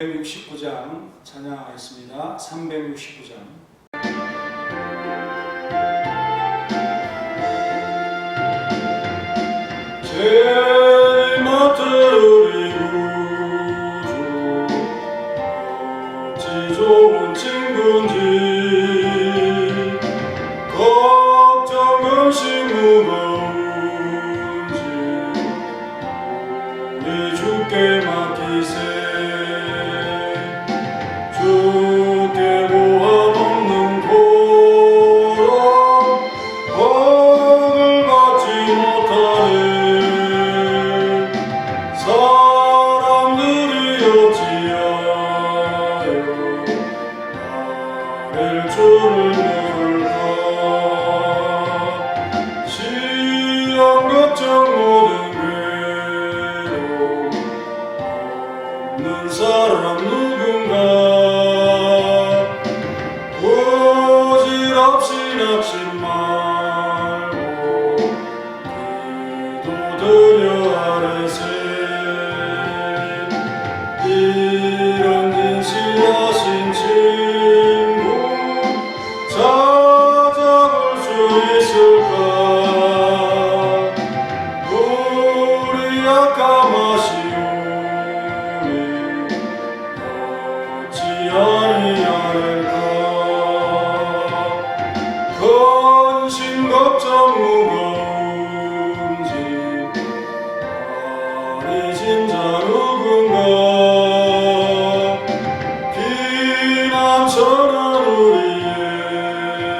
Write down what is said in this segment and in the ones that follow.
369장 찬양하겠습니다. 369장. 제일 맡으리 우주 어찌 좋은 친구인지 걱정 근심 무거운지 우리 주께 맡기세. 주께 보아 없는 고로 벌을 받지 못하네. 사람들이 어찌하여 나를 주를 모를까. 시험 걱정 모든 괴로움 없는 사람 누군가. 고질없이 낙심 말고 기도드려 아뢰세. 이런 인실하신 친구 찾아볼 수 있을까. 우리 약함하시오니 어찌 아니할까. 근심 걱정 무거운지 아리진 자 누군가. 비난처럼 우리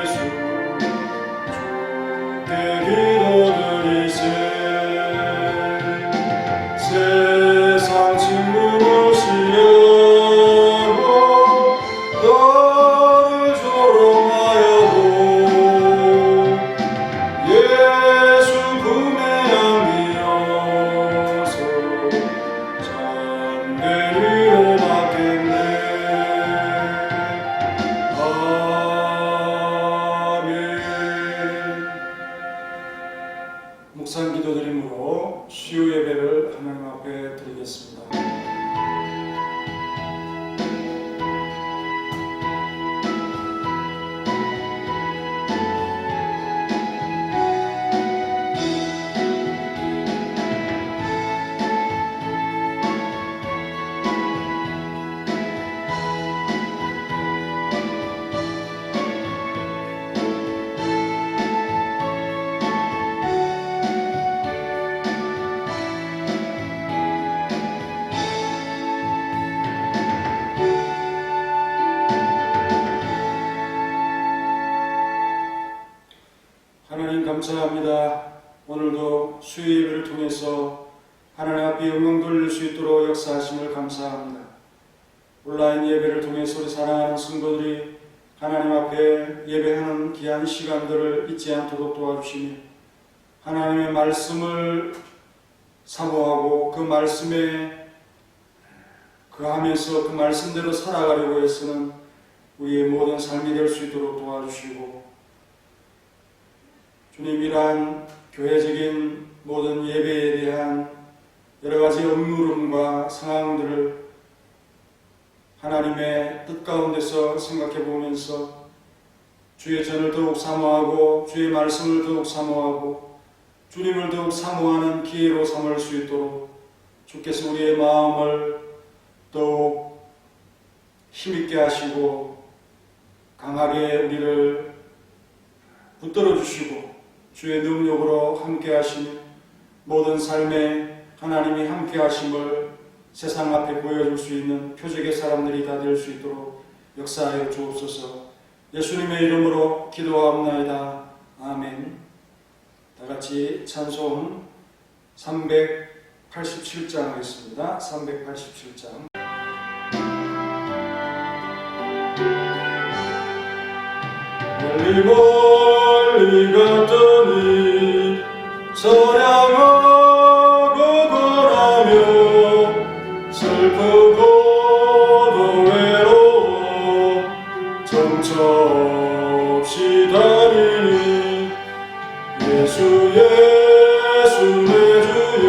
예수 주께 기도드리세. 세상 친구 무시하고 너를 조롱하여도 예수 품에 안기어서 잠들 위로 맡겠네. 아멘. 묵상 기도드림으로 수요 예배를 하나님 앞에 드리겠습니다. 하나님 감사합니다. 오늘도 수요 예배를 통해서 하나님 앞에 영광 돌릴 수 있도록 역사하심을 감사합니다. 온라인 예배를 통해서 우리 사랑하는 성도들이 하나님 앞에 예배하는 귀한 시간들을 잊지 않도록 도와주시며 하나님의 말씀을 사모하고 그 말씀에 거하면서 그 말씀대로 살아가려고 애쓰는 우리의 모든 삶이 될 수 있도록 도와주시고, 주님이란 교회적인 모든 예배에 대한 여러 가지 음물음과 상황들을 하나님의 뜻 가운데서 생각해 보면서 주의 전을 더욱 사모하고 주의 말씀을 더욱 사모하고 주님을 더욱 사모하는 기회로 삼을 수 있도록 주께서 우리의 마음을 더욱 힘있게 하시고 강하게 우리를 붙들어 주시고 주의 능력으로 함께 하시니 모든 삶에 하나님이 함께 하심을 세상 앞에 보여줄 수 있는 표적의 사람들이 다 될 수 있도록 역사하여 주옵소서. 예수님의 이름으로 기도하옵나이다. 아멘. 다같이 찬송 387장 하겠습니다. 387장. 멀리 갔더니 서량하고 거라며 슬프고도 외로워 정처 없이 다니니 예수 내 주여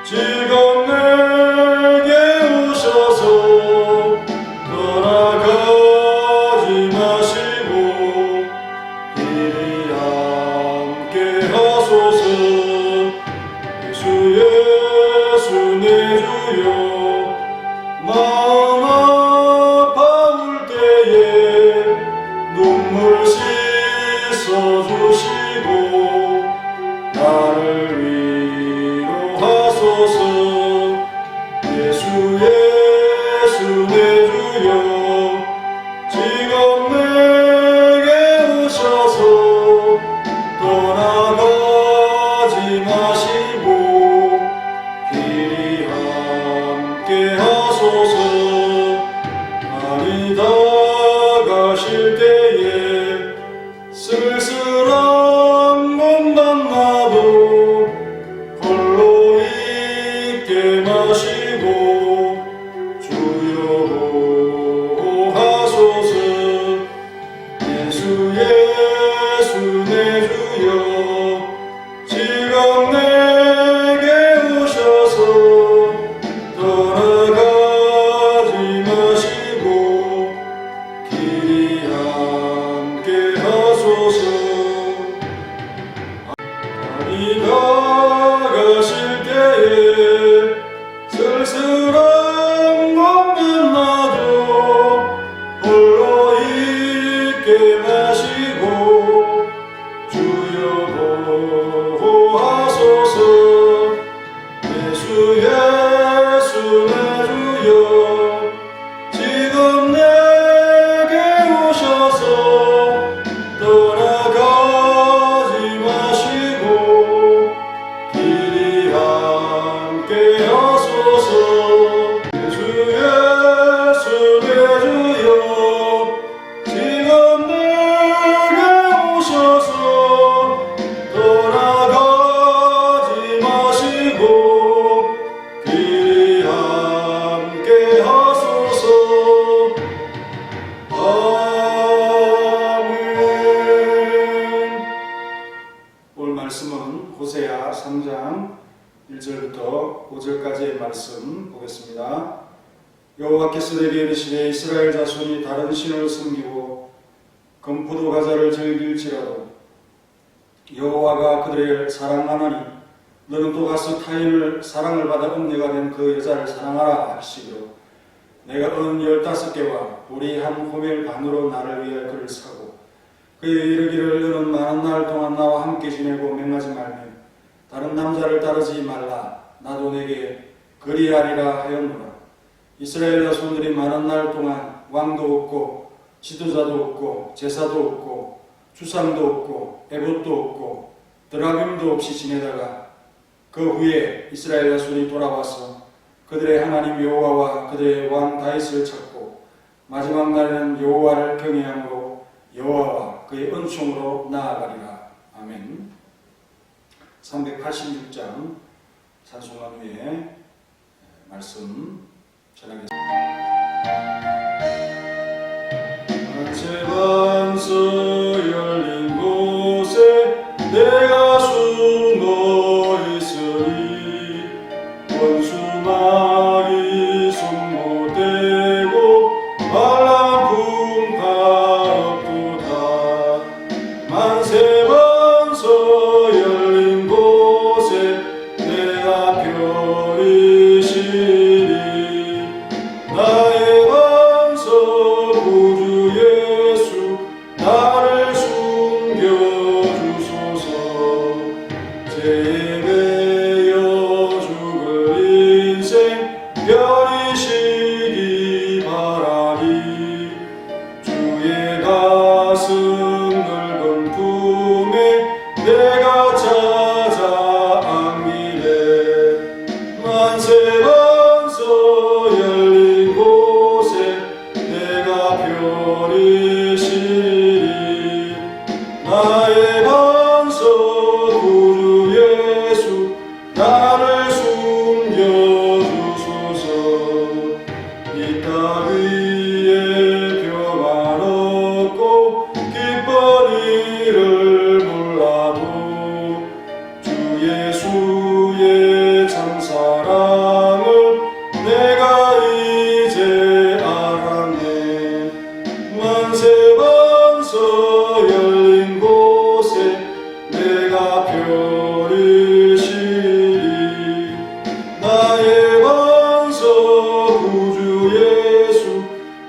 지금 내게 오셔서 여호와께서 내게 이르시되 이스라엘 자손이 다른 신을 섬기고 금포도 과자를 즐길지라도 여호와가 그들을 사랑하나니 너는 또 가서 타인을 사랑을 받아 은혜가 된 그 여자를 사랑하라 하시기로 내가 은 15개와 보리 한 호멜 반으로 나를 위하여 그를 사고 그에 이르기를 너는 많은 날 동안 나와 함께 지내고 맹하지 말며 다른 남자를 따르지 말라 나도 내게 그리하리라 하였노라. 이스라엘 자손들이 많은 날 동안 왕도 없고 지도자도 없고 제사도 없고 주상도 없고 에봇도 없고 드라빔도 없이 지내다가 그 후에 이스라엘 자손이 돌아와서 그들의 하나님 여호와와 그들의 왕 다윗을 찾고 마지막 날에는 여호와를 경외함으로 여호와와 그의 은총으로 나아가리라. 아멘. 386장 찬송한 후에 말씀 전하겠습니다. 만세반서 열린 곳에 내가 숨어 있으니 원수마귀 손못대고 말라품 가없도다. 만세반서 열린 곳에 내가 별이 시리 나의 반석 구주 예수 나를 숨겨주소서. 죄에 매여 죽을 인생 별이시기 바라니 주의 가슴 넓은 품에 내가 찾아 안기네. 만세반서 열린 곳에 내가 별이 시리 나의 반석 구주 예수 나를 숨겨주소서. 이 땅 위에 평안 없고 기쁜 일을 몰라도 주 예수의 참사랑을 내가 이제 알았네. 만세반서 열린 곳에 내가 별이 시리 나의 반석 구주 예수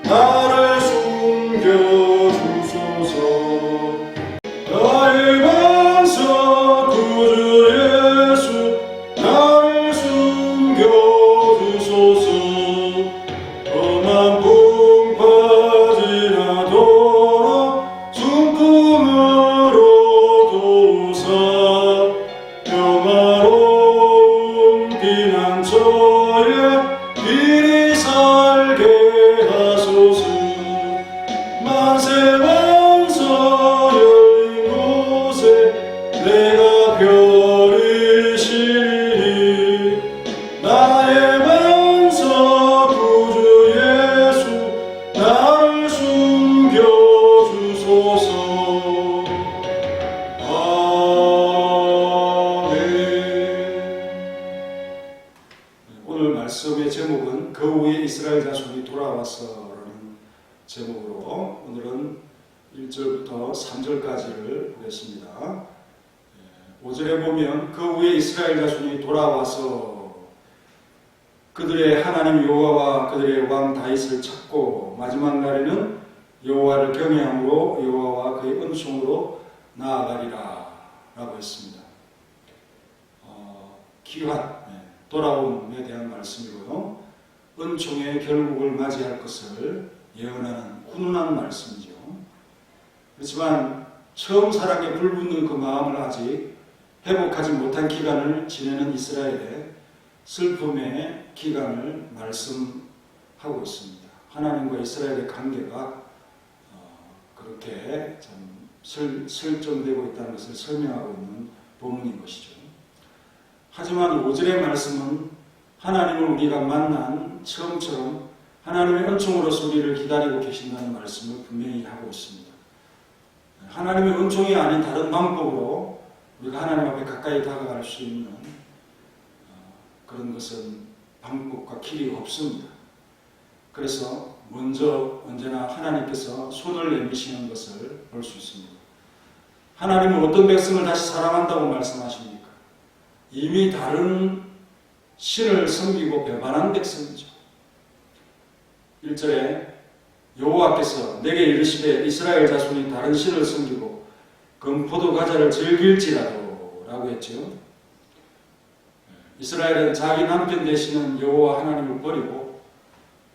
나를 숨겨주소서. 나의 반석 구주 예수 나를 숨겨주소서. 험한 풍파 지나도록 숨꿈으로 도우사 평화로운 피난처에 길이 살게 하소서. 만세반서 열린 곳에 내가 별이 시리 나의 반석 구주 예수 나를 숨겨주소서. 아멘. 오늘 말씀의 제목은 그 후에 이스라엘 자손이 돌아와서라는 제목으로 오늘은 1절부터 3절까지를 보겠습니다. 5절에 보면 그 후에 이스라엘 자손이 돌아와서 그들의 하나님 여호와와 그들의 왕 다윗을 찾고 마지막 날에는 여호와를 경외함으로 여호와와 그의 은총으로 나아가리라 라고 했습니다. 귀한 돌아옴에 대한 말씀이고요. 은총의 결국을 맞이할 것을 예언하는 훈훈한 말씀이죠. 그렇지만 처음 사랑에 불붙는 그 마음을 아직 회복하지 못한 기간을 지내는 이스라엘의 슬픔의 기간을 말씀하고 있습니다. 하나님과 이스라엘의 관계가 그렇게 참 설정되고 있다는 것을 설명하고 있는 본문인 것이죠. 하지만 5절의 말씀은 하나님을 우리가 만난 처음처럼 하나님의 은총으로서 우리를 기다리고 계신다는 말씀을 분명히 하고 있습니다. 하나님의 은총이 아닌 다른 방법으로 우리가 하나님 앞에 가까이 다가갈 수 있는 그런 것은 방법과 길이 없습니다. 그래서 먼저 언제나 하나님께서 손을 내미시는 것을 볼 수 있습니다. 하나님은 어떤 백성을 다시 사랑한다고 말씀하십니까? 이미 다른 신을 섬기고 배반한 백성이죠. 1절에 여호와께서 내게 이르시되 이스라엘 자손이 다른 신을 섬기고 금포도 과자를 즐길지라도 라고 했죠. 이스라엘은 자기 남편 되시는 여호와 하나님을 버리고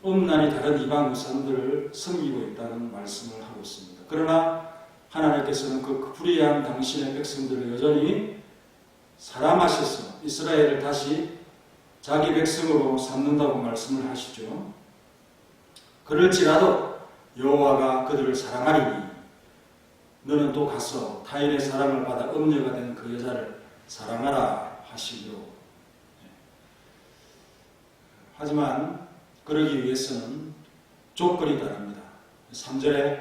음란히 다른 이방 우상들을 섬기고 있다는 말씀을 하고 있습니다. 그러나 하나님께서는 그 불의한 당신의 백성들을 여전히 사랑하셔서 이스라엘을 다시 자기 백성으로 삼는다고 말씀을 하시죠. 그럴지라도 여호와가 그들을 사랑하리니 너는 또 가서 타인의 사랑을 받아 음녀가 된 그 여자를 사랑하라 하시기로. 하지만 그러기 위해서는 조건이 다릅니다. 3절에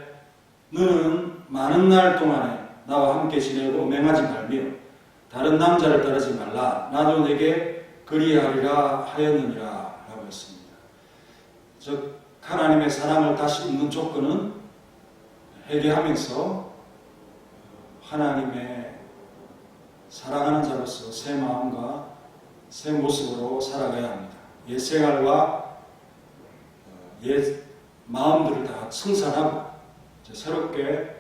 너는 많은 날 동안에 나와 함께 지내고 맹하지 말며 다른 남자를 따르지 말라. 나도 내게 그리하리라 하였느니라 라고 했습니다. 즉 하나님의 사랑을 다시 입는 조건은 회개하면서 하나님의 사랑하는 자로서 새 마음과 새 모습으로 살아가야 합니다. 옛 생활과 옛 마음들을 다 청산하고 새롭게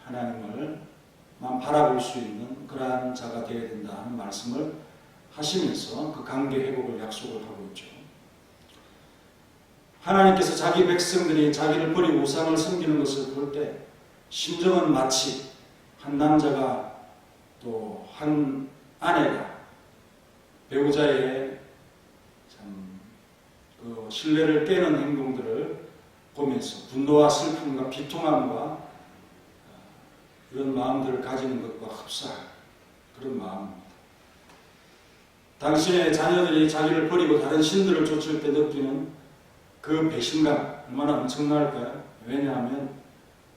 하나님을 바라볼 수 있는 그러한 자가 되어야 된다 하는 말씀을 하시면서 그 관계 회복을 약속을 하고 있죠. 하나님께서 자기 백성들이 자기를 버리고 우상을 섬기는 것을 볼 때 심정은 마치 한 남자가 또 한 아내가 배우자의 그 신뢰를 깨는 행동들을 보면서 분노와 슬픔과 비통함과 이런 마음들을 가지는 것과 흡사한 그런 마음입니다. 당신의 자녀들이 자기를 버리고 다른 신들을 쫓을 때 느끼는 그 배신감 얼마나 엄청날까요? 왜냐하면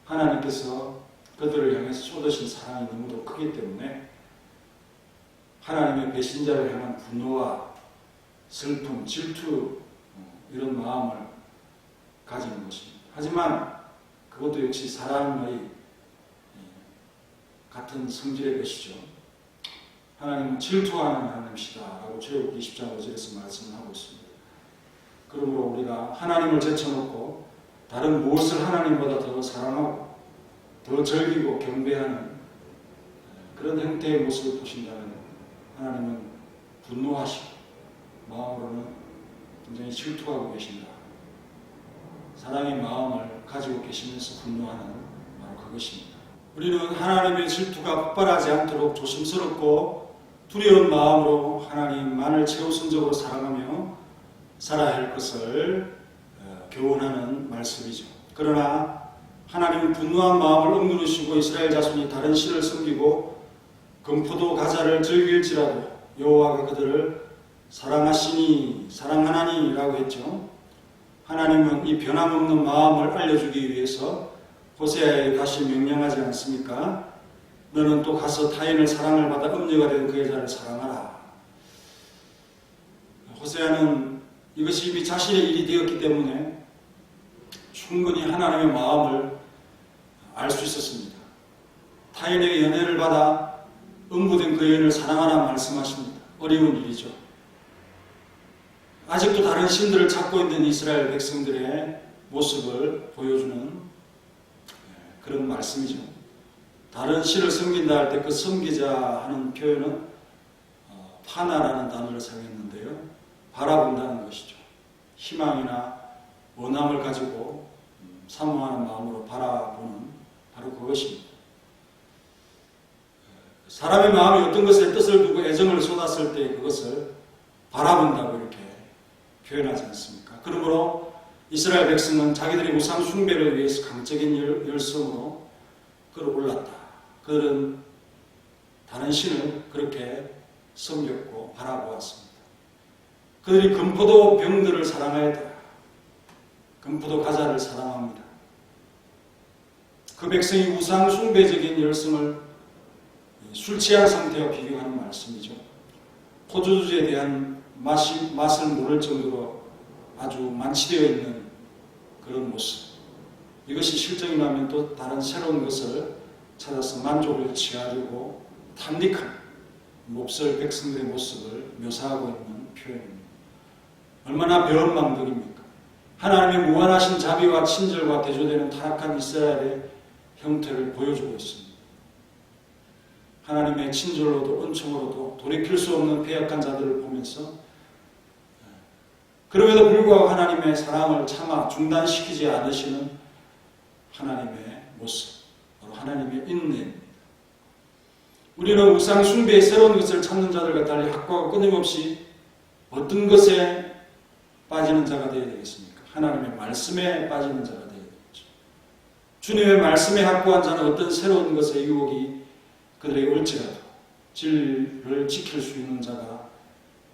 하나님께서 그들을 향해서 쏟으신 사랑이 너무도 크기 때문에 하나님의 배신자를 향한 분노와 슬픔, 질투 이런 마음을 가지는 것입니다. 하지만 그것도 역시 사람의 같은 성질의 것이죠. 하나님은 질투하는 하나님이시다 라고 출애굽기 20장 5절에서 말씀을 하고 있습니다. 그러므로 우리가 하나님을 제쳐놓고 다른 무엇을 하나님보다 더 사랑하고 더 즐기고 경배하는 그런 형태의 모습을 보신다면 하나님은 분노하시고 마음으로는 굉장히 질투하고 계신다. 사랑의 마음을 가지고 계시면서 분노하는 바로 그것입니다. 우리는 하나님의 질투가 폭발하지 않도록 조심스럽고 두려운 마음으로 하나님만을 최우선적으로 사랑하며 살아야 할 것을 교훈하는 말씀이죠. 그러나 하나님은 분노한 마음을 억누르시고 이스라엘 자손이 다른 신을 섬기고 금포도 과자를 즐길지라도 여호와가 그들을 사랑하나니 라고 했죠. 하나님은 이 변함없는 마음을 알려주기 위해서 호세아에게 다시 명령하지 않습니까? 너는 또 가서 타인의 사랑을 받아 음녀가 된 그 여자를 사랑하라. 호세아는 이것이 이미 자신의 일이 되었기 때문에 충분히 하나님의 마음을 알 수 있었습니다. 타인에게 연애를 받아 음부된 그 여인을 사랑하라 말씀하십니다. 어려운 일이죠. 아직도 다른 신들을 찾고 있는 이스라엘 백성들의 모습을 보여주는 그런 말씀이죠. 다른 신을 섬긴다 할 때 그 섬기자 하는 표현은 파나라는 단어를 사용했는데요. 바라본다는 것이죠. 희망이나 원함을 가지고 사모하는 마음으로 바라보는 바로 그것입니다. 사람의 마음이 어떤 것에 뜻을 두고 애정을 쏟았을 때 그것을 바라본다고 이렇게 표현하지 않습니까? 그러므로 이스라엘 백성은 자기들이 우상 숭배를 위해서 강적인 열성으로 끌어올랐다. 그들은 다른 신을 그렇게 섬겼고 바라보았습니다. 그들이 금포도 병들을 사랑하였다. 금포도 과자를 사랑합니다. 그 백성이 우상 숭배적인 열성을 술 취한 상태와 비교하는 말씀이죠. 포도주에 대한 맛을 모를 정도로 아주 만취되어 있는 그런 모습. 이것이 실정이라면 또 다른 새로운 것을 찾아서 만족을 취하려고 탐닉한 몹쓸 백성들의 모습을 묘사하고 있는 표현입니다. 얼마나 배은망덕입니까? 하나님의 무한하신 자비와 친절과 대조되는 타락한 이스라엘의 형태를 보여주고 있습니다. 하나님의 친절로도 은총으로도 돌이킬 수 없는 패역한 자들을 보면서 그럼에도 불구하고 하나님의 사랑을 차마 중단시키지 않으시는 하나님의 모습, 바로 하나님의 인내입니다. 우리는 우상 숭배의 새로운 것을 찾는 자들과 달리 확고하고 끊임없이 어떤 것에 빠지는 자가 되어야 되겠습니까? 하나님의 말씀에 빠지는 자가 되어야 되겠죠. 주님의 말씀에 확고한 자는 어떤 새로운 것의 유혹이 그들에게 올지라도 진리를 지킬 수 있는 자가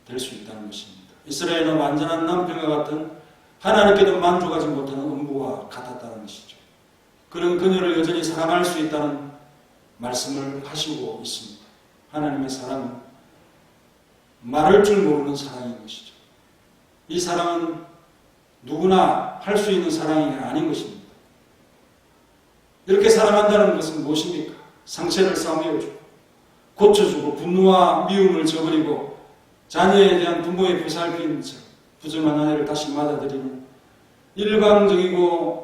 될 수 있다는 것입니다. 이스라엘은 완전한 남편과 같은 하나님께도 만족하지 못하는 음부와 같았다는 것이죠. 그런 그녀를 여전히 사랑할 수 있다는 말씀을 하시고 있습니다. 하나님의 사랑은 말할 줄 모르는 사랑인 것이죠. 이 사랑은 누구나 할 수 있는 사랑이 아닌 것입니다. 이렇게 사랑한다는 것은 무엇입니까? 상처를 싸매어주고 고쳐주고 분노와 미움을 저버리고 자녀에 대한 부모의 보살핀 부정한 아내를 다시 맞아들이는 일방적이고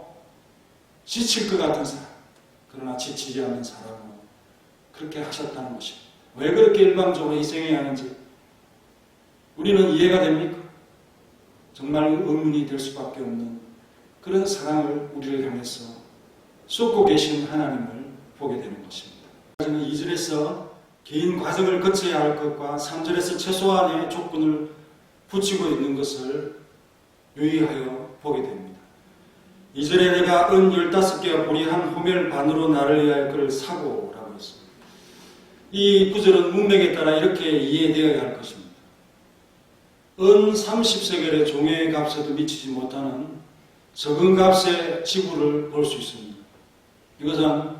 지칠 것 같은 사랑, 그러나 지치지 않는 사랑으로 그렇게 하셨다는 것입니다. 왜 그렇게 일방적으로 희생해야 하는지 우리는 이해가 됩니까? 정말 의문이 될 수밖에 없는 그런 사랑을 우리를 향해서 쏟고 계신 하나님을 보게 되는 것입니다. 2절에서 긴 과정을 거쳐야 할 것과 3절에서 최소한의 조건을 붙이고 있는 것을 유의하여 보게 됩니다. 2절에 내가 은 15개와 보리 한 호멜 반으로 나를 위하여 그를 사고 라고 했습니다. 이 구절은 문맥에 따라 이렇게 이해되어야 할 것입니다. 은 30세겔의 종의 값에도 미치지 못하는 적은 값의 지불을 볼 수 있습니다. 이것은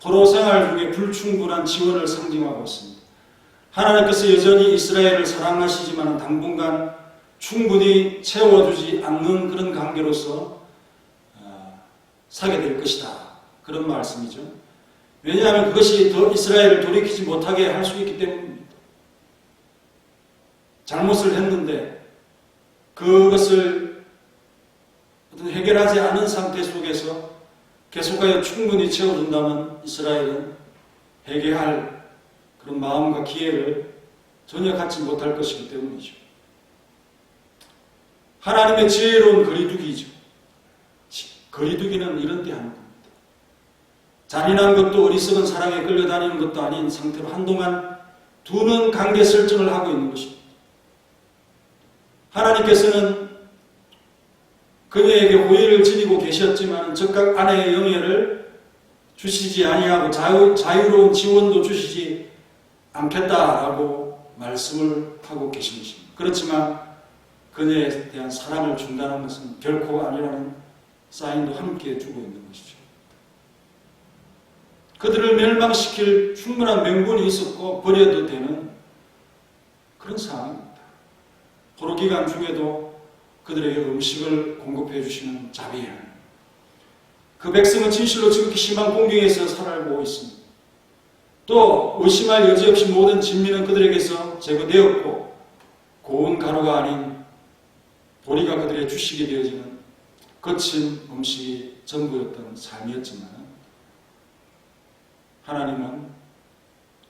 포로 생활 중에 불충분한 지원을 상징하고 있습니다. 하나님께서 여전히 이스라엘을 사랑하시지만 당분간 충분히 채워주지 않는 그런 관계로서 사게 될 것이다. 그런 말씀이죠. 왜냐하면 그것이 더 이스라엘을 돌이키지 못하게 할 수 있기 때문입니다. 잘못을 했는데 그것을 어떤 해결하지 않은 상태 속에서 계속하여 충분히 채워준다면 이스라엘은 회개할 그런 마음과 기회를 전혀 갖지 못할 것이기 때문이죠. 하나님의 지혜로운 거리두기죠. 거리두기는 이런 데 하는 겁니다. 잔인한 것도 어리석은 사랑에 끌려다니는 것도 아닌 상태로 한동안 두는 관계 설정을 하고 있는 것입니다. 하나님께서는 그녀에게 호의를 지니고 계셨지만 즉각 아내의 영예를 주시지 아니하고 자유로운 지원도 주시지 않겠다라고 말씀을 하고 계신 것입니다. 그렇지만 그녀에 대한 사랑을 중단한 것은 결코 아니라는 사인도 함께 주고 있는 것이죠. 그들을 멸망시킬 충분한 명분이 있었고 버려도 되는 그런 상황입니다. 포로 기간 중에도 그들에게 음식을 공급해 주시는 자비에 그 백성은 진실로 지극히 심한 공경에서 살아가고 있습니다. 또 의심할 여지 없이 모든 진미는 그들에게서 제거되었고 고운 가루가 아닌 보리가 그들의 주식이 되어지는 거친 음식이 전부였던 삶이었지만 하나님은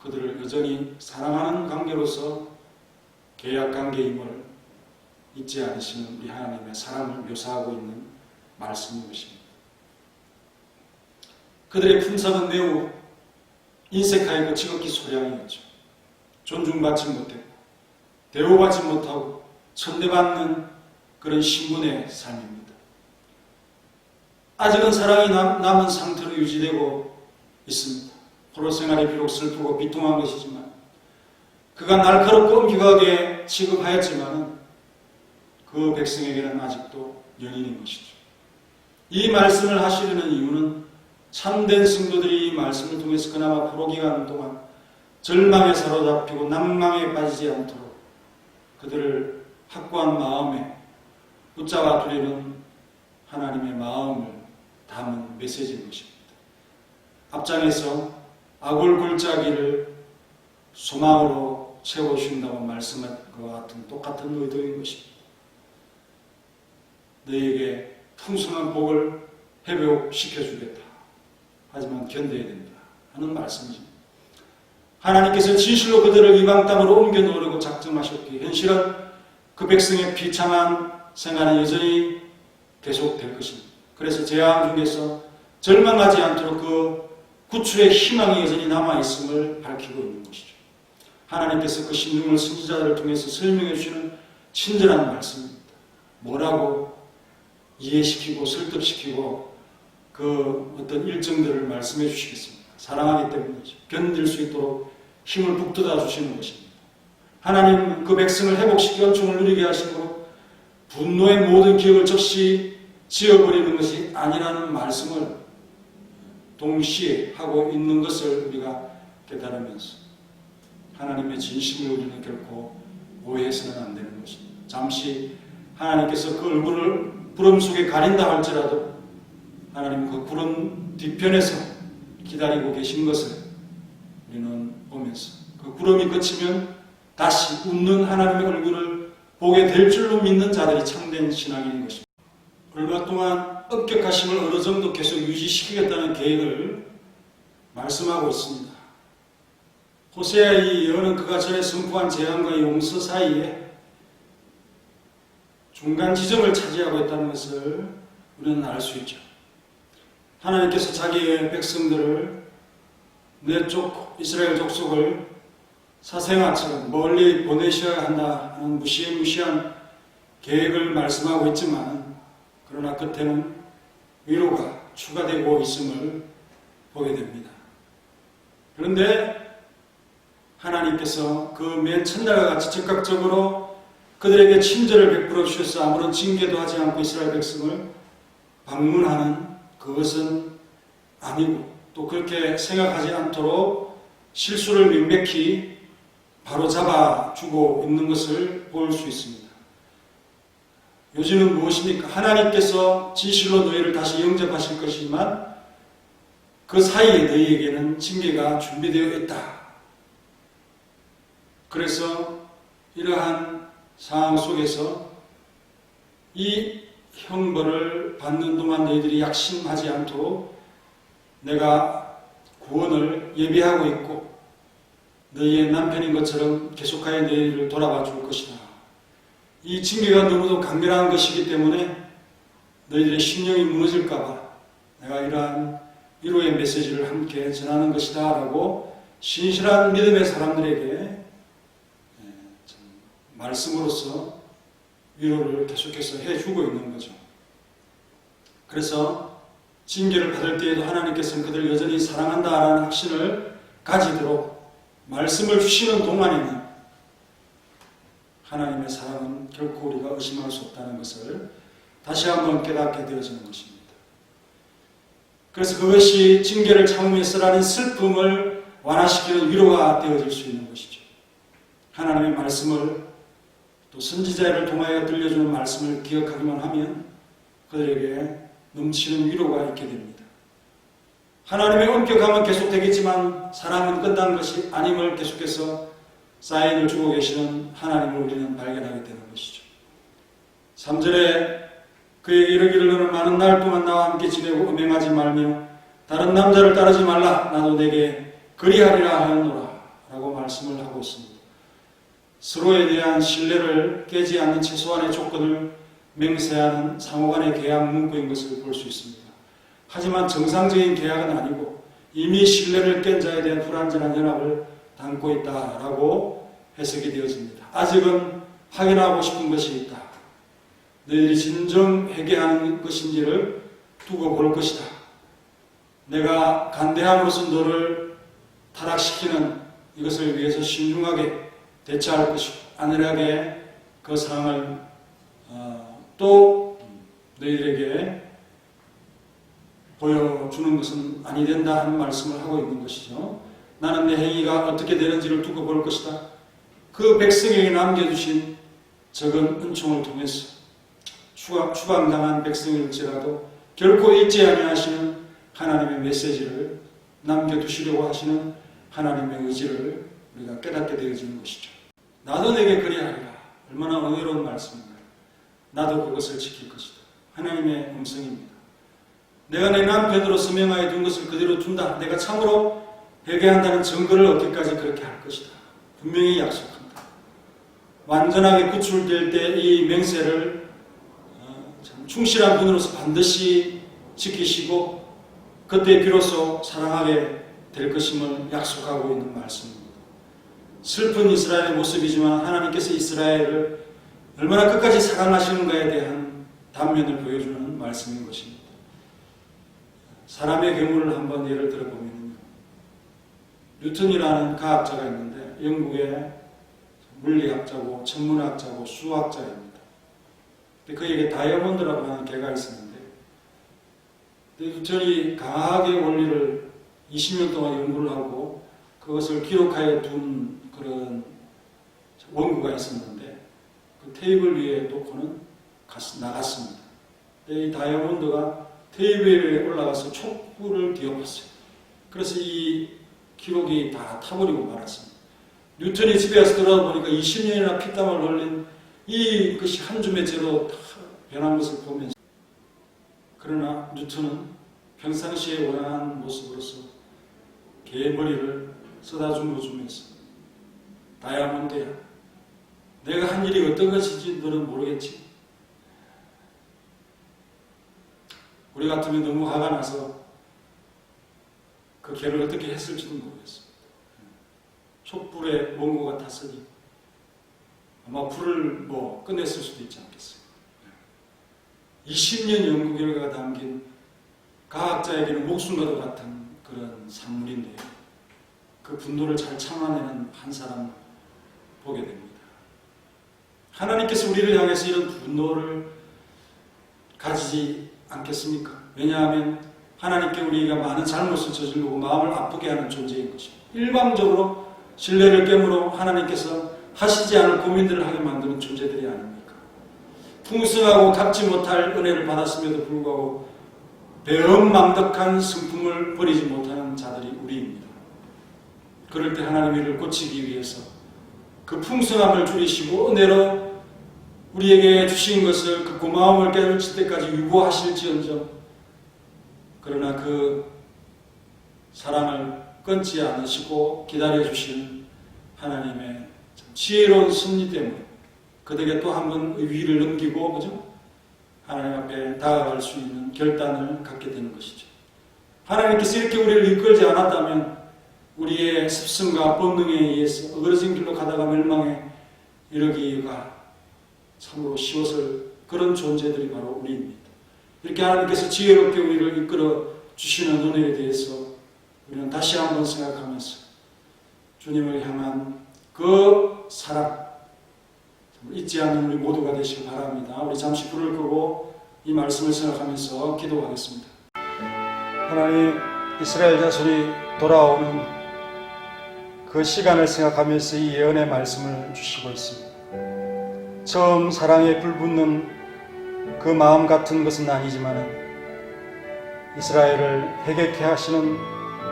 그들을 여전히 사랑하는 관계로서 계약 관계임을 잊지 않으시는 우리 하나님의 사랑을 묘사하고 있는 말씀인 것입니다. 그들의 품성은 매우 인색하고 지극히 소량이었죠. 존중받지 못했고 대우받지 못하고 천대받는 그런 신분의 삶입니다. 아직은 사랑이 남은 상태로 유지되고 있습니다. 포로 생활이 비록 슬프고 비통한 것이지만 그가 날카롭고 엄격하게 취급하였지만 그 백성에게는 아직도 연인인 것이죠. 이 말씀을 하시려는 이유는 참된 성도들이 이 말씀을 통해서 그나마 포로 기간 동안 절망에 사로잡히고 낭망에 빠지지 않도록 그들을 확고한 마음에 붙잡아 두려는 하나님의 마음을 담은 메시지인 것입니다. 앞장에서 악을 골짜기를 소망으로 채워주신다고 말씀한 것과 같은 똑같은 의도인 것입니다. 너희에게 풍성한 복을 회복시켜주겠다. 하지만 견뎌야 된다. 하는 말씀이죠. 하나님께서 진실로 그들을 이방 땅으로 옮겨 놓으려고 작정하셨기에 현실은 그 백성의 비참한 생활은 여전히 계속될 것입니다. 그래서 재앙 중에서 절망하지 않도록 그 구출의 희망이 여전히 남아있음을 밝히고 있는 것이죠. 하나님께서 그 신중을 선지자들을 통해서 설명해 주시는 친절한 말씀입니다. 뭐라고 이해시키고 설득시키고 그 어떤 일정들을 말씀해 주시겠습니까? 사랑하기 때문이죠. 견딜 수 있도록 힘을 북돋아 주시는 것입니다. 하나님 그 백성을 회복시켜 은총을 누리게 하심으로 분노의 모든 기억을 즉시 지워버리는 것이 아니라는 말씀을 동시에 하고 있는 것을 우리가 깨달으면서 하나님의 진심을 우리는 결코 오해해서는 안 되는 것입니다. 잠시 하나님께서 그 얼굴을 구름 속에 가린다 할지라도 하나님 그 구름 뒤편에서 기다리고 계신 것을 우리는 보면서 그 구름이 그치면 다시 웃는 하나님의 얼굴을 보게 될 줄로 믿는 자들이 참된 신앙인 것입니다. 얼마 동안 엄격하심을 어느 정도 계속 유지시키겠다는 계획을 말씀하고 있습니다. 호세아의 예언은 그가 전에 선포한 재앙과 용서 사이에 중간 지점을 차지하고 있다는 것을 우리는 알 수 있죠. 하나님께서 자기의 백성들을 내쪽 이스라엘 족속을 사생아처럼 멀리 보내셔야 한다 하는 무시무시한 계획을 말씀하고 있지만 그러나 끝에는 위로가 추가되고 있음을 보게 됩니다. 그런데 하나님께서 그 맨 첫날과 같이 즉각적으로 그들에게 친절을 베풀어 주셔서 아무런 징계도 하지 않고 이스라엘 백성을 방문하는 그것은 아니고 또 그렇게 생각하지 않도록 실수를 명백히 바로 잡아주고 있는 것을 볼 수 있습니다. 요지는 무엇입니까? 하나님께서 진실로 너희를 다시 영접하실 것이지만 그 사이에 너희에게는 징계가 준비되어 있다. 그래서 이러한 상황 속에서 이 형벌을 받는 동안 너희들이 약심하지 않도록 내가 구원을 예비하고 있고 너희의 남편인 것처럼 계속하여 너희를 돌아봐 줄 것이다. 이 징계가 너무도 강렬한 것이기 때문에 너희들의 심령이 무너질까봐 내가 이러한 위로의 메시지를 함께 전하는 것이다 라고 신실한 믿음의 사람들에게 말씀으로써 위로를 계속해서 해주고 있는 거죠. 그래서 징계를 받을 때에도 하나님께서는 그들을 여전히 사랑한다라는 확신을 가지도록 말씀을 주시는 동안에는 하나님의 사랑은 결코 우리가 의심할 수 없다는 것을 다시 한번 깨닫게 되어지는 것입니다. 그래서 그것이 징계를 참으면서라는 슬픔을 완화시키는 위로가 되어질 수 있는 것이죠. 하나님의 말씀을 또 선지자를 통하여 들려주는 말씀을 기억하기만 하면 그들에게 넘치는 위로가 있게 됩니다. 하나님의 엄격함은 계속되겠지만 사랑은 끝난 것이 아님을 계속해서 사인을 주고 계시는 하나님을 우리는 발견하게 되는 것이죠. 3절에 그에게 이르기를 너는 많은 날 동안 나와 함께 지내고 음행하지 말며 다른 남자를 따르지 말라 나도 내게 그리하리라 하였노라 라고 말씀을 하고 있습니다. 서로에 대한 신뢰를 깨지 않는 최소한의 조건을 맹세하는 상호간의 계약 문구인 것을 볼 수 있습니다. 하지만 정상적인 계약은 아니고 이미 신뢰를 깬 자에 대한 불완전한 연합을 담고 있다라고 해석이 되어집니다. 아직은 확인하고 싶은 것이 있다. 너희들이 진정 회개하는 것인지를 두고 볼 것이다. 내가 간대함으로써 너를 타락시키는 이것을 위해서 신중하게 대처할 것이고 안일하게 그 상황을 또 너희들에게 보여주는 것은 아니 된다 하는 말씀을 하고 있는 것이죠. 나는 내 행위가 어떻게 되는지를 두고 볼 것이다. 그 백성에게 남겨주신 적은 은총을 통해서 추방당한 백성일지라도 결코 잊지 아니하시는 하나님의 메시지를 남겨두시려고 하시는 하나님의 의지를 우리가 깨닫게 되어지는 것이죠. 나도 내게 그리하리라. 얼마나 은혜로운 말씀인가요? 나도 그것을 지킬 것이다. 하나님의 음성입니다. 내가 내 남편으로서 명하여 둔 것을 그대로 둔다. 내가 참으로 회개한다는 증거를 얻기까지 그렇게 할 것이다. 분명히 약속한다. 완전하게 구출될 때 이 맹세를 충실한 분으로서 반드시 지키시고 그때 비로소 사랑하게 될 것임을 약속하고 있는 말씀입니다. 슬픈 이스라엘의 모습이지만 하나님께서 이스라엘을 얼마나 끝까지 사랑하시는가에 대한 단면을 보여주는 말씀인 것입니다. 사람의 경우를 한번 예를 들어보면 뉴턴이라는 과학자가 있는데 영국의 물리학자고 천문학자고 수학자입니다. 그에게 다이아몬드라고 하는 개가 있었는데 뉴턴이 강하게 원리를 20년 동안 연구를 하고 그것을 기록하여 둔 그런 원고가 있었는데 그 테이블 위에 놓고는 나갔습니다. 이 다이아몬드가 테이블 위에 올라가서 촛불을 뒤엎었어요. 그래서 이 기록이 다 타버리고 말았습니다. 뉴턴이 집에 와서 돌아보니까 20년이나 피땀을 흘린 이것이 한 줌의 재로 다 변한 것을 보면서 그러나 뉴턴은 평상시에 원한 모습으로서 개의 머리를 쏟아주면서 다이아몬드야, 내가 한 일이 어떤 것인지 너는 모르겠지. 우리 같으면 너무 화가 나서 그 개를 어떻게 했을지도 모르겠습니다. 촛불에 원고가 탔으니 아마 불을 꺼냈을 수도 있지 않겠어요. 20년 연구 결과가 담긴 과학자에게는 목숨과도 같은 그런 산물인데요. 그 분노를 잘 참아내는 한 사람을 보게 됩니다. 하나님께서 우리를 향해서 이런 분노를 가지지 않겠습니까? 왜냐하면 하나님께 우리가 많은 잘못을 저지르고 마음을 아프게 하는 존재인 것입니다. 일방적으로 신뢰를 깨물어 하나님께서 하시지 않을 고민들을 하게 만드는 존재들이 아닙니까? 풍성하고 갚지 못할 은혜를 받았음에도 불구하고 배은망덕한 성품을 버리지 못하는 자들이 우리입니다. 그럴 때 하나님이 이를 고치기 위해서 그 풍성함을 줄이시고 은혜로 우리에게 주신 것을 그 고마움을 깨달을 때까지 유보하실지언정 그러나 그 사랑을 끊지 않으시고 기다려주시는 하나님의 지혜로운 섭리 때문에 그들에게 또 한 번 위를 넘기고 그죠? 하나님 앞에 다가갈 수 있는 결단을 갖게 되는 것이죠. 하나님께서 이렇게 우리를 이끌지 않았다면 우리의 습성과 본능에 의해서 어그러진 길로 가다가 멸망에 이르기가 참으로 쉬웠을 그런 존재들이 바로 우리입니다. 이렇게 하나님께서 지혜롭게 우리를 이끌어 주시는 은혜에 대해서 우리는 다시 한번 생각하면서 주님을 향한 그 사랑 잊지 않는 우리 모두가 되시기 바랍니다. 우리 잠시 불을 끄고 이 말씀을 생각하면서 기도하겠습니다. 하나님, 이스라엘 자손이 돌아오는 그 시간을 생각하면서 이 예언의 말씀을 주시고 있습니다. 처음 사랑에 불붙는 그 마음 같은 것은 아니지만 이스라엘을 회개케 하시는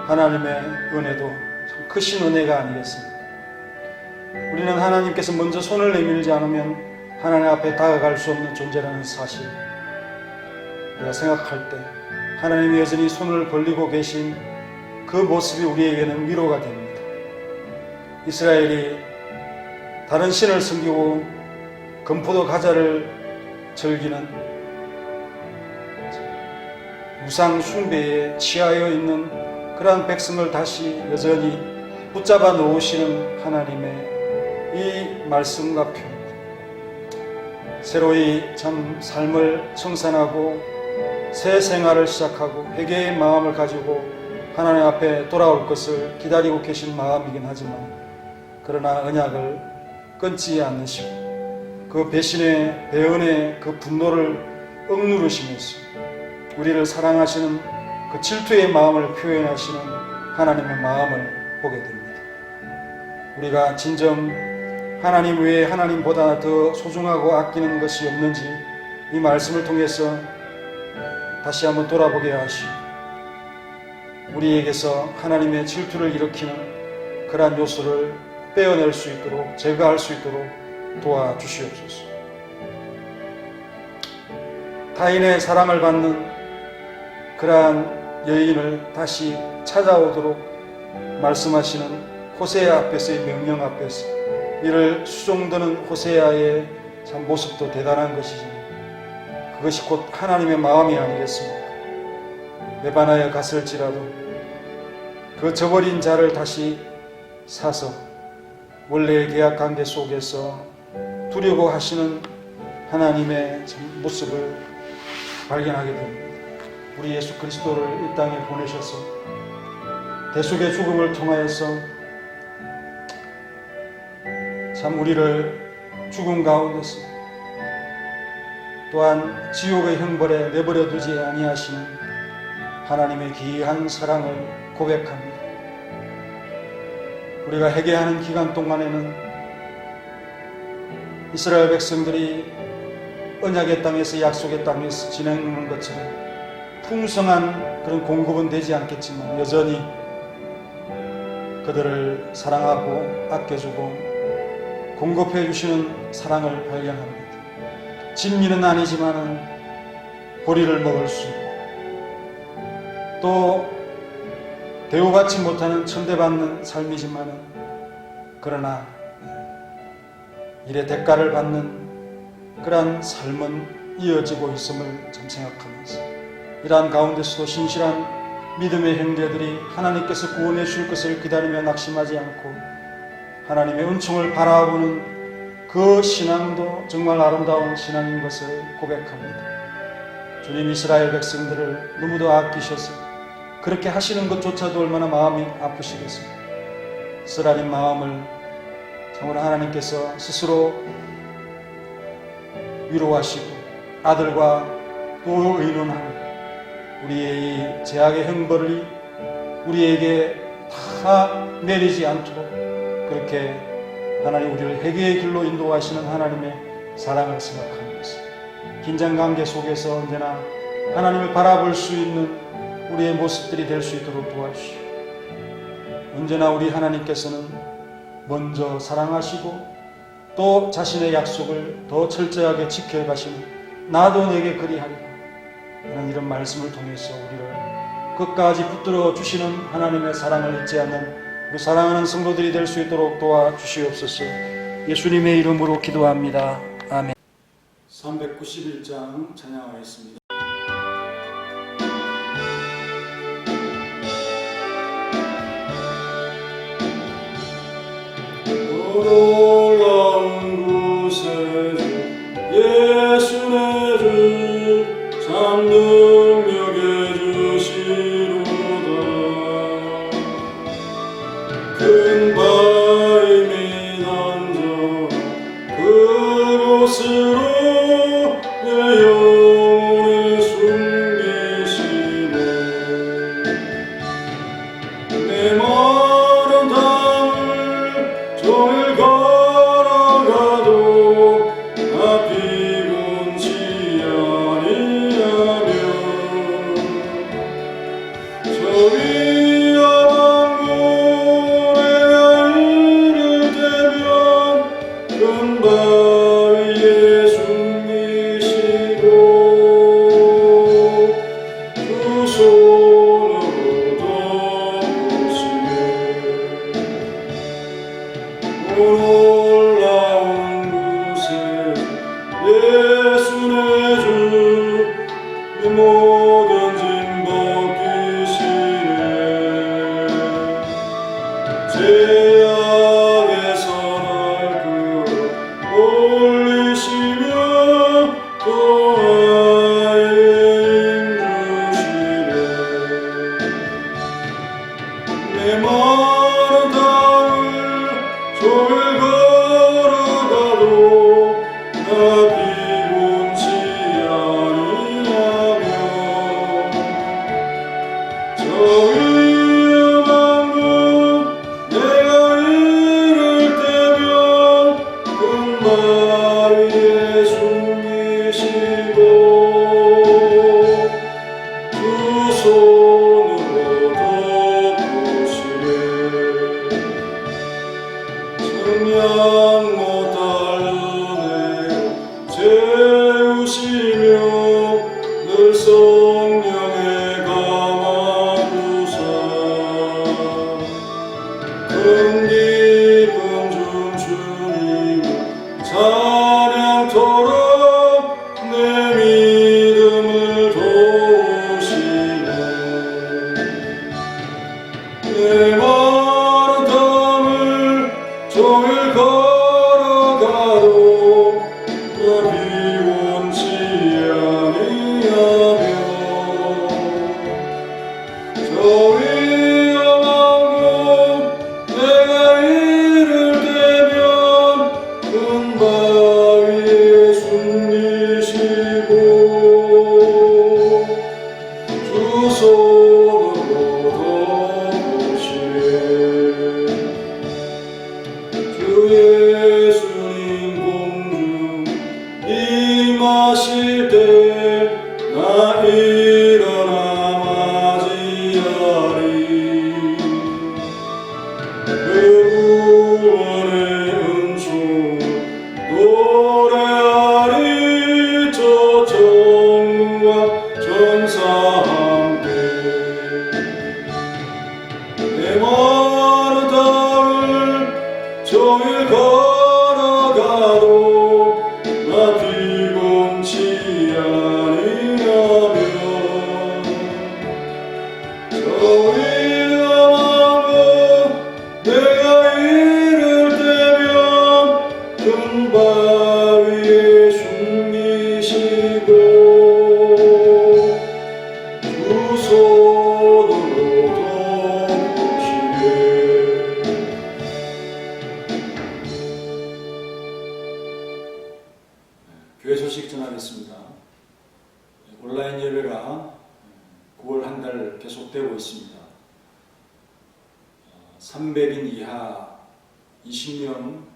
하나님의 은혜도 참 크신 은혜가 아니겠습니까? 우리는 하나님께서 먼저 손을 내밀지 않으면 하나님 앞에 다가갈 수 없는 존재라는 사실, 우리가 생각할 때 하나님이 여전히 손을 벌리고 계신 그 모습이 우리에게는 위로가 됩니다. 이스라엘이 다른 신을 섬기고 금포도 가자를 즐기는 우상 숭배에 취하여 있는 그러한 백성을 다시 여전히 붙잡아 놓으시는 하나님의 이 말씀과 표현, 새로이 참 삶을 청산하고 새 생활을 시작하고 회개의 마음을 가지고 하나님 앞에 돌아올 것을 기다리고 계신 마음이긴 하지만 그러나 언약을 끊지 않으시고 그 배신의 배은의 그 분노를 억누르시면서 우리를 사랑하시는 그 질투의 마음을 표현하시는 하나님의 마음을 보게 됩니다. 우리가 진정 하나님 외에 하나님보다 더 소중하고 아끼는 것이 없는지 이 말씀을 통해서 다시 한번 돌아보게 하시고 우리에게서 하나님의 질투를 일으키는 그러한 요소를 빼어낼 수 있도록, 제거할 수 있도록 도와주시옵소서. 타인의 사랑을 받는 그러한 여인을 다시 찾아오도록 말씀하시는 호세아 앞에서의 명령 앞에서 이를 수종드는 호세아의 참 모습도 대단한 것이지만 그것이 곧 하나님의 마음이 아니겠습니까? 레바나에 갔을지라도 그 저버린 자를 다시 사서 원래의 계약 관계 속에서 두려고 하시는 하나님의 참 모습을 발견하게 됩니다. 우리 예수 그리스도를 이 땅에 보내셔서 대속의 죽음을 통하여서 참 우리를 죽음 가운데서 또한 지옥의 형벌에 내버려 두지 아니하시는 하나님의 귀한 사랑을 고백합니다. 우리가 회개하는 기간 동안에는 이스라엘 백성들이 언약의 땅에서 약속의 땅에서 지내는 것처럼 풍성한 그런 공급은 되지 않겠지만 여전히 그들을 사랑하고 아껴주고 공급해 주시는 사랑을 발견합니다. 진미는 아니지만은 보리를 먹을 수 있고 또 대우받지 못하는 천대받는 삶이지만은 그러나 일의 대가를 받는 그러한 삶은 이어지고 있음을 좀 생각하면서 이러한 가운데서도 신실한 믿음의 형제들이 하나님께서 구원해 주실 것을 기다리며 낙심하지 않고 하나님의 은총을 바라보는 그 신앙도 정말 아름다운 신앙인 것을 고백합니다. 주님, 이스라엘 백성들을 너무도 아끼셔서 그렇게 하시는 것조차도 얼마나 마음이 아프시겠습니까? 쓰라린 마음을 정말 하나님께서 스스로 위로하시고 아들과 또 의논하는 우리의 이 제약의 형벌이 우리에게 다 내리지 않도록 그렇게 하나님 우리를 회개의 길로 인도하시는 하나님의 사랑을 생각하면서 긴장관계 속에서 언제나 하나님을 바라볼 수 있는 우리의 모습들이 될 수 있도록 도와주시오. 언제나 우리 하나님께서는 먼저 사랑하시고 또 자신의 약속을 더 철저하게 지켜가시는 나도 내게 그리하리라 하는 이런 말씀을 통해서 우리를 끝까지 붙들어 주시는 하나님의 사랑을 잊지 않는 우리 사랑하는 성도들이 될 수 있도록 도와주시옵소서. 예수님의 이름으로 기도합니다. 아멘. 391장 찬양하겠습니다. 놀라운 구세주 예수 내 주 참 능력의 주시로다. 큰 바위미 던져 그곳으로 내 영혼을 숨기시네. 내 마른 땅을 종일 가 영원하리라 맞이하리 그 구원의 은총 노래하리 저 정과 전사 함께 내 많은 땅을 종일 걸어가도 나 피곤치 아니하며 저희가 마고 내가 이를 때면 큰 바위에 숨기시고 두 손으로 덮으시네. 교회 소식 전하겠습니다. 온라인 예배가 9월 한 달 계속되고 있습니다. 300인 이하 20명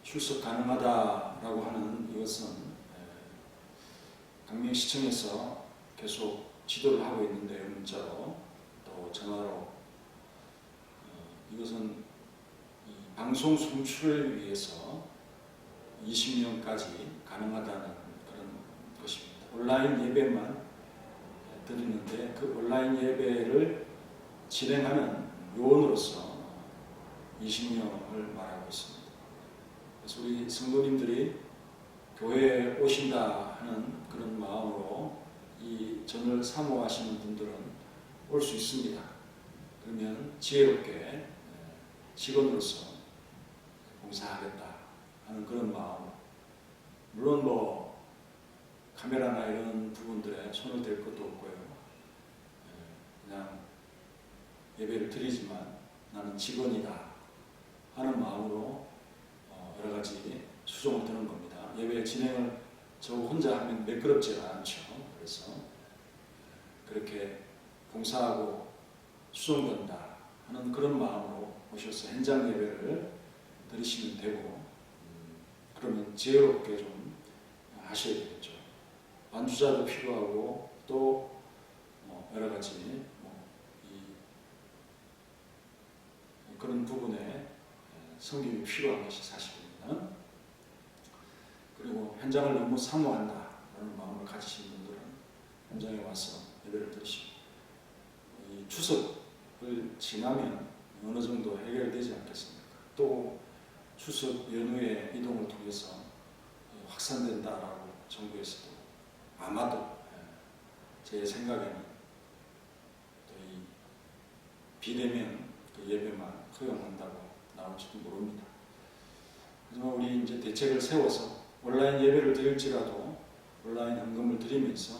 출석 가능하다라고 하는 이것은 강명시청에서 계속 지도를 하고 있는데요. 문자로 또 전화로 이것은 이 방송 송출을 위해서 20명까지 가능하다는 그런 것입니다. 온라인 예배만 드리는데 그 온라인 예배를 진행하는 요원으로서 20명을 말하고 있습니다. 그래서 우리 성도님들이 교회에 오신다 하는 그런 마음으로 이 전을 사모하시는 분들은 올 수 있습니다. 그러면 지혜롭게 직원으로서 봉사하겠다 하는 그런 마음. 물론 뭐 카메라나 이런 부분들에 손을 댈 것도 없고요. 그냥 예배를 드리지만 나는 직원이다 하는 마음으로 여러 가지 수종을 드는 겁니다. 예배 진행을 저 혼자 하면 매끄럽지가 않죠. 그래서 그렇게 봉사하고 수종된다 하는 그런 마음으로 오셔서 현장 예배를 드리시면 되고 그러면 지혜롭게 좀 하셔야 되겠죠. 반주자도 필요하고 또 여러 가지 그런 부분에 섬김이 필요한 것이 사실입니다. 그리고 현장을 너무 사모한다 라는 마음을 가지신 분들은 현장에 와서 예배를 드리시고 이 추석을 지나면 어느 정도 해결되지 않겠습니까? 또 추석 연휴의 이동을 통해서 확산된다라고 정부에서도 아마도 제 생각에는 또 이 비대면 그 예배만 허용한다고 나올지도 모릅니다. 하지만 우리 이제 대책을 세워서 온라인 예배를 드릴지라도 온라인 헌금을 드리면서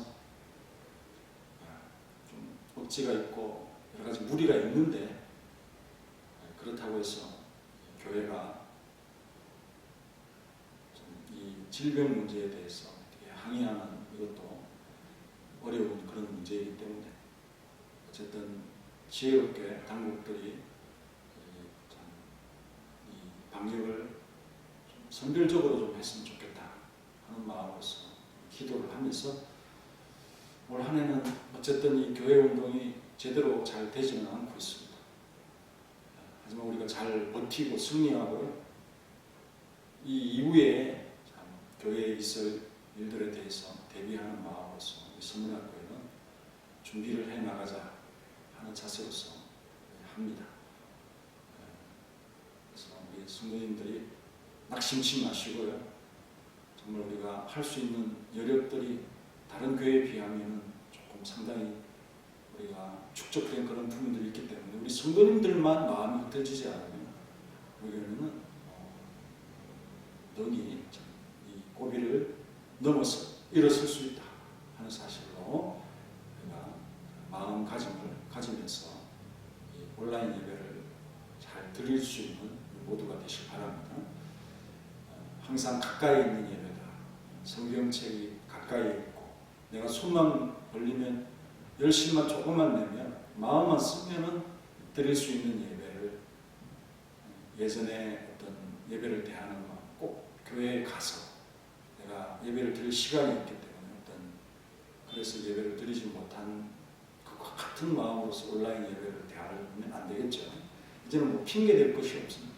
좀 억지가 있고 여러 가지 무리가 있는데 그렇다고 해서 교회가 이 질병 문제에 대해서 항의하는 이것도 어려운 그런 문제이기 때문에 어쨌든 지혜롭게 당국들이 이 방역을 좀 선별적으로 좀 했으면 좋겠다 하는 마음으로서 기도를 하면서 올 한 해는 어쨌든 이 교회 운동이 제대로 잘 되지는 않고 있습니다. 하지만 우리가 잘 버티고 승리하고 이 이후에 참 교회에 있을 일들에 대해서 대비하는 마음으로서 우리 선문학교에는 준비를 해 나가자 하는 자세로서 합니다. 그래서 우리 성도님들이 낙심치 마시고요. 정말 우리가 할 수 있는 여력들이 다른 교회에 비하면 조금 상당히 우리가 축적된 그런 부분들이 있기 때문에 우리 성도님들만 마음이 흩어지지 않으면 우리는 능히 이 고비를 넘어서 일어설 수 있다 하는 사실로 우리가 마음가짐을 가지면서 이 온라인 예배를 잘 드릴 수 있는 모두가 되실 바랍니다. 항상 가까이 있는 예배다. 성경책이 가까이 있고 내가 손만 벌리면 열심만 조금만 내면 마음만 쓰면은 드릴 수 있는 예배를 예전에 어떤 예배를 대하는 마음 꼭 교회에 가서 내가 예배를 드릴 시간이 있기 때문에 어떤 그래서 예배를 드리지 못한 그와 같은 마음으로서 온라인 예배를 대하면 안 되겠죠. 이제는 뭐 핑계 댈 것이 없습니다.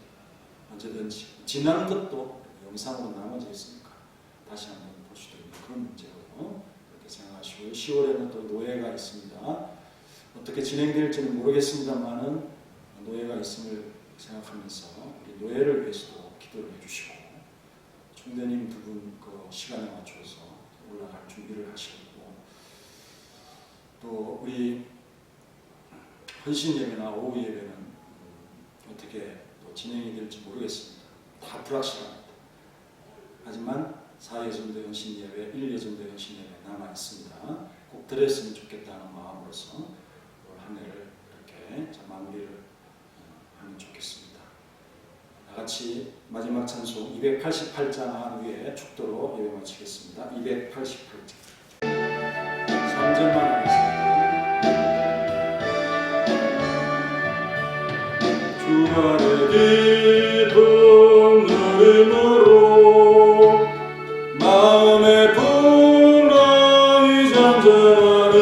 언제든지 지난 것도 영상으로 남아져 있으니까 다시 한번 볼 수도 있는 그런 문제고 그렇게 생각하시고요. 10월에는 또 노예가 있습니다. 어떻게 진행될지는 모르겠습니다만은 노예가 있음을 생각하면서 우리 노예를 위해서도 기도를 해주시고 총대님 두 분 그 시간에 맞춰서 올라갈 준비를 하시고 또 우리 헌신 예배나 오후 예배는 어떻게 또 진행이 될지 모르겠습니다. 다 불확실합니다. 하지만 4예전도 헌신 예배, 1예전도 헌신 예배 남아 있습니다. 꼭 드렸으면 좋겠다는 마음으로서 올 한 해를 이렇게 마무리를 하면 좋겠습니다. 같이 마지막 찬송 288장 한 위에 축도로 예배 마치겠습니다. 288장 3절만 하겠습니다. 주안의 깊은 누림으로 마음의 풍랑이 잠잠하니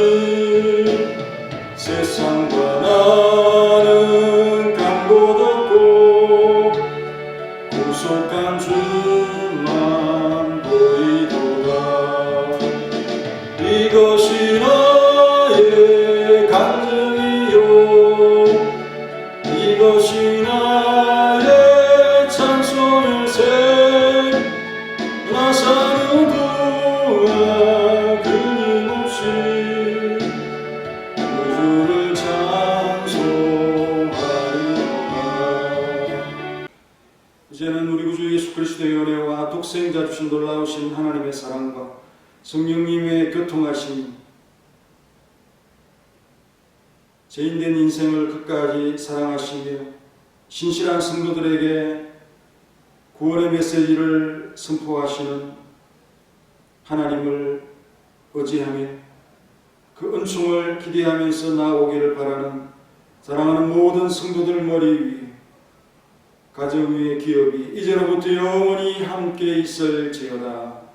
세상과 나는 강도 덮고 구속한 주만 보이도다. 이것이 나의 간증이요 이것이 나의 찬송일세. 나 사는 동안 끊임없이 주를 찬송하리로다. 이제는 우리 구주 예수 그리스도의 은혜와 독생자 주신 놀라우신 하나님의 사랑과 성령님의 교통하심이 죄인된 인생을 끝까지 사랑하시며 신실한 성도들에게 구원의 메시지를 선포하시는 하나님을 의지하며 그 은총을 기대하면서 나오기를 바라는 사랑하는 모든 성도들 머리 위에 가정 위에 기업이 이제로부터 영원히 함께 있을지어다.